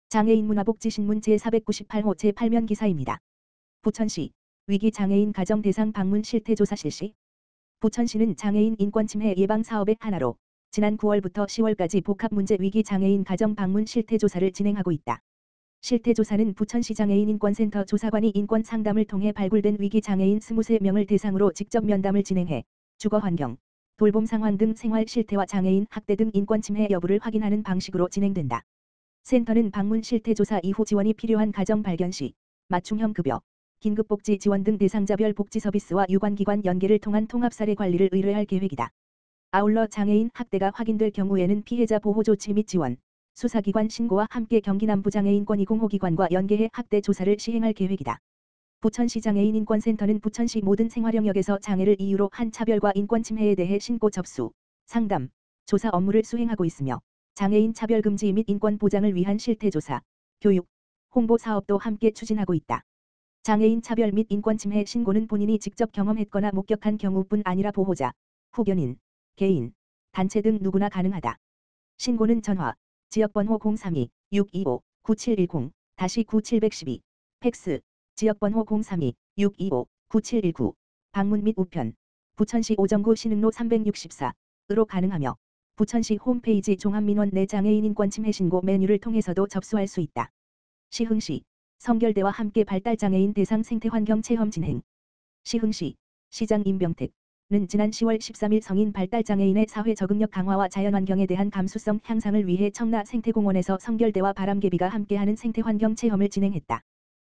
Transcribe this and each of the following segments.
장애인 문화복지신문 제498호 제8면 기사입니다. 부천시 위기 장애인 가정 대상 방문 실태조사 실시. 부천시는 장애인 인권 침해 예방 사업의 하나로 지난 9월부터 10월까지 복합문제 위기 장애인 가정 방문 실태조사를 진행하고 있다. 실태조사는 부천시 장애인인권센터 조사관이 인권 상담을 통해 발굴된 위기 장애인 23명을 대상으로 직접 면담을 진행해 주거 환경, 돌봄 상황 등 생활 실태와 장애인 학대 등 인권 침해 여부를 확인하는 방식으로 진행된다. 센터는 방문 실태조사 이후 지원이 필요한 가정 발견 시 맞춤형 급여, 긴급복지 지원 등 대상자별 복지 서비스와 유관기관 연계를 통한 통합사례 관리를 의뢰할 계획이다. 아울러 장애인 학대가 확인될 경우에는 피해자 보호 조치 및 지원, 수사기관 신고와 함께 경기남부장애인권익공호기관과 연계해 학대 조사를 시행할 계획이다. 부천시 장애인인권센터는 부천시 모든 생활영역에서 장애를 이유로 한 차별과 인권 침해에 대해 신고 접수, 상담, 조사 업무를 수행하고 있으며 장애인 차별금지 및 인권 보장을 위한 실태조사, 교육, 홍보 사업도 함께 추진하고 있다. 장애인 차별 및 인권 침해 신고는 본인이 직접 경험했거나 목격한 경우뿐 아니라 보호자, 후견인, 개인, 단체 등 누구나 가능하다. 신고는 전화, 지역번호 032-625-9710-9712, 팩스, 지역번호 032-625-9719, 방문 및 우편, 부천시 오정구 신흥로 364으로 가능하며 부천시 홈페이지 종합민원 내 장애인 인권 침해 신고 메뉴를 통해서도 접수할 수 있다. 시흥시 성결대와 함께 발달장애인 대상 생태환경 체험 진행. 시흥시 시장 임병택은 지난 10월 13일 성인 발달장애인의 사회 적응력 강화와 자연환경에 대한 감수성 향상을 위해 청라 생태공원에서 성결대와 바람개비가 함께하는 생태환경 체험을 진행했다.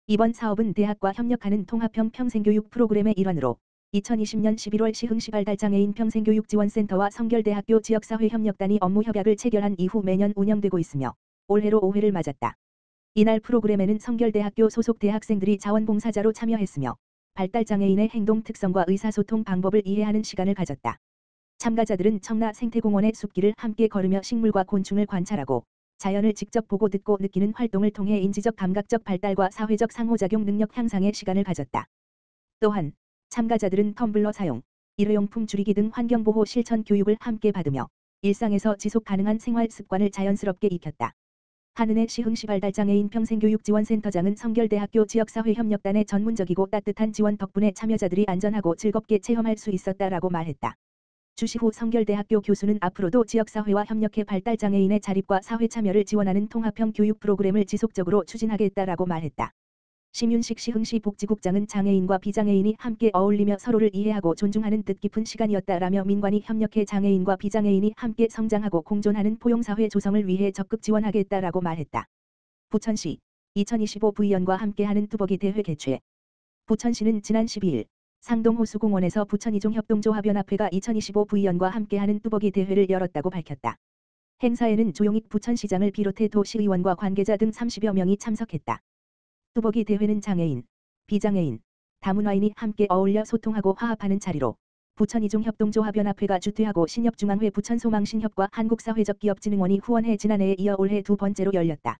이번 사업은 대학과 협력하는 통합형 평생교육 프로그램의 일환으로 2020년 11월 시흥시 발달장애인 평생교육지원센터와 성결대학교 지역사회협력단이 업무협약을 체결한 이후 매년 운영되고 있으며 올해로 5회를 맞았다. 이날 프로그램에는 성결대학교 소속 대학생들이 자원봉사자로 참여했으며 발달장애인의 행동 특성과 의사소통 방법을 이해하는 시간을 가졌다. 참가자들은 청라 생태공원의 숲길을 함께 걸으며 식물과 곤충을 관찰하고 자연을 직접 보고 듣고 느끼는 활동을 통해 인지적 감각적 발달과 사회적 상호작용 능력 향상의 시간을 가졌다. 또한 참가자들은 텀블러 사용, 일회용품 줄이기 등 환경보호 실천 교육을 함께 받으며 일상에서 지속 가능한 생활 습관을 자연스럽게 익혔다. 한은혜 시흥시 발달장애인 평생교육지원센터장은 성결대학교 지역사회협력단의 전문적이고 따뜻한 지원 덕분에 참여자들이 안전하고 즐겁게 체험할 수 있었다라고 말했다. 주시 후 성결대학교 교수는 앞으로도 지역사회와 협력해 발달장애인의 자립과 사회 참여를 지원하는 통합형 교육 프로그램을 지속적으로 추진하겠다라고 말했다. 심윤식 시흥시 복지국장은 장애인과 비장애인이 함께 어울리며 서로를 이해하고 존중하는 뜻깊은 시간이었다라며 민관이 협력해 장애인과 비장애인이 함께 성장하고 공존하는 포용사회 조성을 위해 적극 지원하겠다라고 말했다. 부천시 2025 V연과 함께하는 뚜벅이 대회 개최. 부천시는 지난 12일 상동호수공원에서 부천이종협동조합연합회가 2025 V연과 함께하는 뚜벅이 대회를 열었다고 밝혔다. 행사에는 조용익 부천시장을 비롯해 도시의원과 관계자 등 30여 명이 참석했다. 뚜벅이 대회는 장애인, 비장애인, 다문화인이 함께 어울려 소통하고 화합하는 자리로 부천이종협동조합연합회가 주최하고 신협중앙회 부천소망신협과 한국사회적기업진흥원이 후원해 지난해에 이어 올해 두 번째로 열렸다.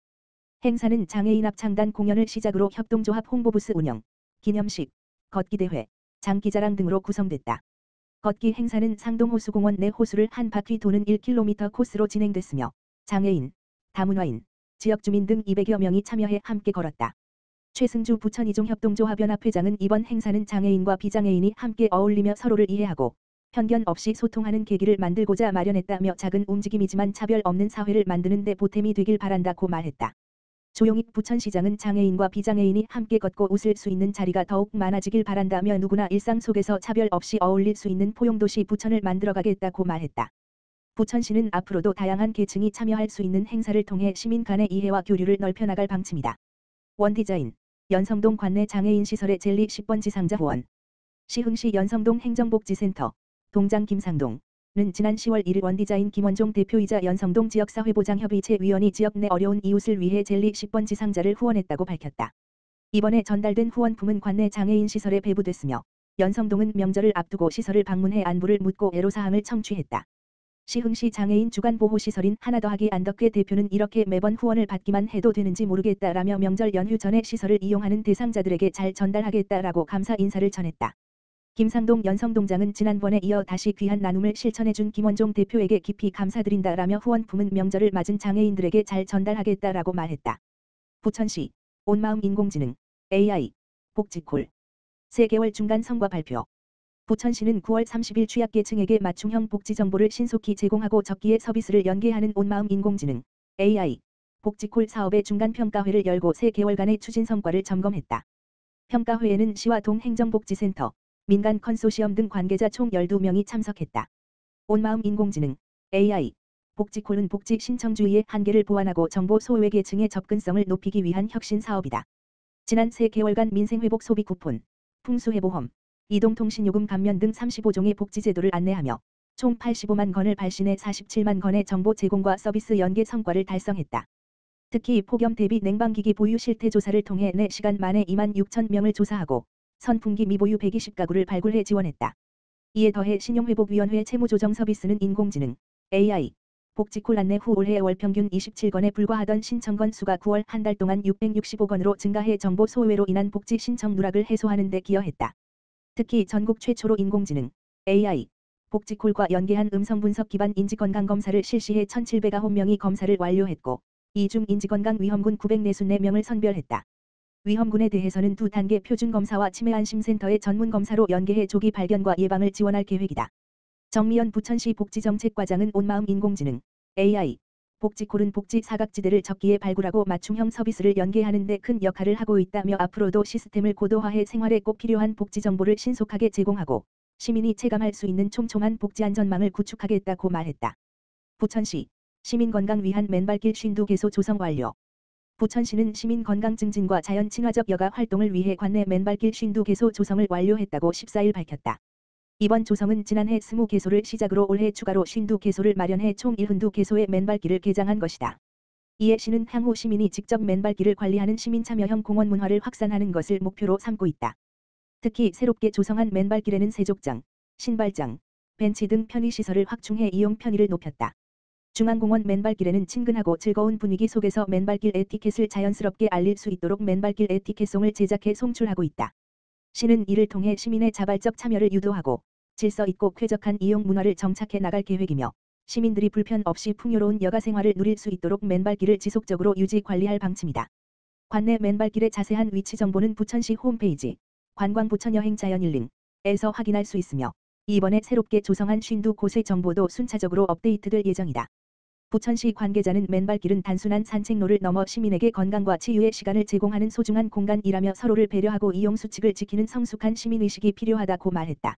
행사는 장애인 합창단 공연을 시작으로 협동조합 홍보부스 운영, 기념식, 걷기대회, 장기자랑 등으로 구성됐다. 걷기 행사는 상동호수공원 내 호수를 한 바퀴 도는 1km 코스로 진행됐으며 장애인, 다문화인, 지역주민 등 200여 명이 참여해 함께 걸었다. 최승주 부천이종협동조합연합회장은 이번 행사는 장애인과 비장애인이 함께 어울리며 서로를 이해하고 편견 없이 소통하는 계기를 만들고자 마련했다며 작은 움직임이지만 차별 없는 사회를 만드는 데 보탬이 되길 바란다고 말했다. 조용익 부천시장은 장애인과 비장애인이 함께 걷고 웃을 수 있는 자리가 더욱 많아지길 바란다며 누구나 일상 속에서 차별 없이 어울릴 수 있는 포용도시 부천을 만들어가겠다고 말했다. 부천시는 앞으로도 다양한 계층이 참여할 수 있는 행사를 통해 시민 간의 이해와 교류를 넓혀나갈 방침이다. 원디자인 연성동 관내 장애인 시설의 젤리 10번 지상자 후원. 시흥시 연성동 행정복지센터 동장 김상동은 지난 10월 1일 원디자인 김원종 대표이자 연성동 지역사회보장협의체 위원이 지역 내 어려운 이웃을 위해 젤리 10번 지상자를 후원했다고 밝혔다. 이번에 전달된 후원품은 관내 장애인 시설에 배부됐으며 연성동은 명절을 앞두고 시설을 방문해 안부를 묻고 애로사항을 청취했다. 시흥시 장애인 주간보호시설인 하나더하기 안덕회 대표는 이렇게 매번 후원을 받기만 해도 되는지 모르겠다라며 명절 연휴 전에 시설을 이용하는 대상자들에게 잘 전달하겠다라고 감사 인사를 전했다. 김상동 연성동장은 지난번에 이어 다시 귀한 나눔을 실천해준 김원종 대표에게 깊이 감사드린다라며 후원품은 명절을 맞은 장애인들에게 잘 전달하겠다라고 말했다. 부천시 온마음 인공지능 AI 복지콜 3개월 중간 성과 발표. 부천시는 9월 30일 취약계층에게 맞춤형 복지 정보를 신속히 제공하고 적기에 서비스를 연계하는 온마음 인공지능 AI 복지콜 사업의 중간 평가회를 열고 3개월간의 추진 성과를 점검했다. 평가회에는 시와 동행정복지센터, 민간 컨소시엄 등 관계자 총 12명이 참석했다. 온마음 인공지능 AI 복지콜은 복지 신청주의의 한계를 보완하고 정보 소외계층의 접근성을 높이기 위한 혁신 사업이다. 지난 3개월간 민생회복 소비 쿠폰, 풍수해보험, 이동통신요금 감면 등 35종의 복지제도를 안내하며 총 85만 건을 발신해 47만 건의 정보 제공과 서비스 연계 성과를 달성했다. 특히 폭염 대비 냉방기기 보유 실태 조사를 통해 4시간 만에 2만 6천 명을 조사하고 선풍기 미보유 120가구를 발굴해 지원했다. 이에 더해 신용회복위원회 채무조정 서비스는 인공지능 AI 복지콜 안내 후 올해 월 평균 27건에 불과하던 신청건 수가 9월 한 달 동안 665건으로 증가해 정보 소외로 인한 복지 신청 누락을 해소하는 데 기여했다. 특히 전국 최초로 인공지능 AI 복지콜과 연계한 음성분석 기반 인지건강검사를 실시해 1,709명이 검사를 완료했고 이 중 인지건강위험군 944명을 선별했다. 위험군에 대해서는 2단계 표준검사와 치매안심센터의 전문검사로 연계해 조기 발견과 예방을 지원할 계획이다. 정미연 부천시 복지정책과장은 온마음 인공지능 AI 복지콜은 복지 사각지대를 적기에 발굴하고 맞춤형 서비스를 연계하는 데 큰 역할을 하고 있다며 앞으로도 시스템을 고도화해 생활에 꼭 필요한 복지 정보를 신속하게 제공하고 시민이 체감할 수 있는 촘촘한 복지 안전망을 구축하겠다고 말했다. 부천시 시민건강 위한 맨발길 52개소 조성 완료. 부천시는 시민건강 증진과 자연 친화적 여가 활동을 위해 관내 맨발길 52개소 조성을 완료했다고 14일 밝혔다. 이번 조성은 지난해 20개소를 시작으로 올해 추가로 52개소를 마련해 총 72개소의 맨발길을 개장한 것이다. 이에 시는 향후 시민이 직접 맨발길을 관리하는 시민참여형 공원 문화를 확산하는 것을 목표로 삼고 있다. 특히 새롭게 조성한 맨발길에는 세족장, 신발장, 벤치 등 편의시설을 확충해 이용 편의를 높였다. 중앙공원 맨발길에는 친근하고 즐거운 분위기 속에서 맨발길 에티켓을 자연스럽게 알릴 수 있도록 맨발길 에티켓송을 제작해 송출하고 있다. 시는 이를 통해 시민의 자발적 참여를 유도하고 질서 있고 쾌적한 이용 문화를 정착해 나갈 계획이며 시민들이 불편 없이 풍요로운 여가 생활을 누릴 수 있도록 맨발길을 지속적으로 유지 관리할 방침이다. 관내 맨발길의 자세한 위치 정보는 부천시 홈페이지 관광부천여행자연일링에서 확인할 수 있으며 이번에 새롭게 조성한 52곳의 정보도 순차적으로 업데이트될 예정이다. 부천시 관계자는 맨발길은 단순한 산책로를 넘어 시민에게 건강과 치유의 시간을 제공하는 소중한 공간이라며 서로를 배려하고 이용 수칙을 지키는 성숙한 시민의식이 필요하다고 말했다.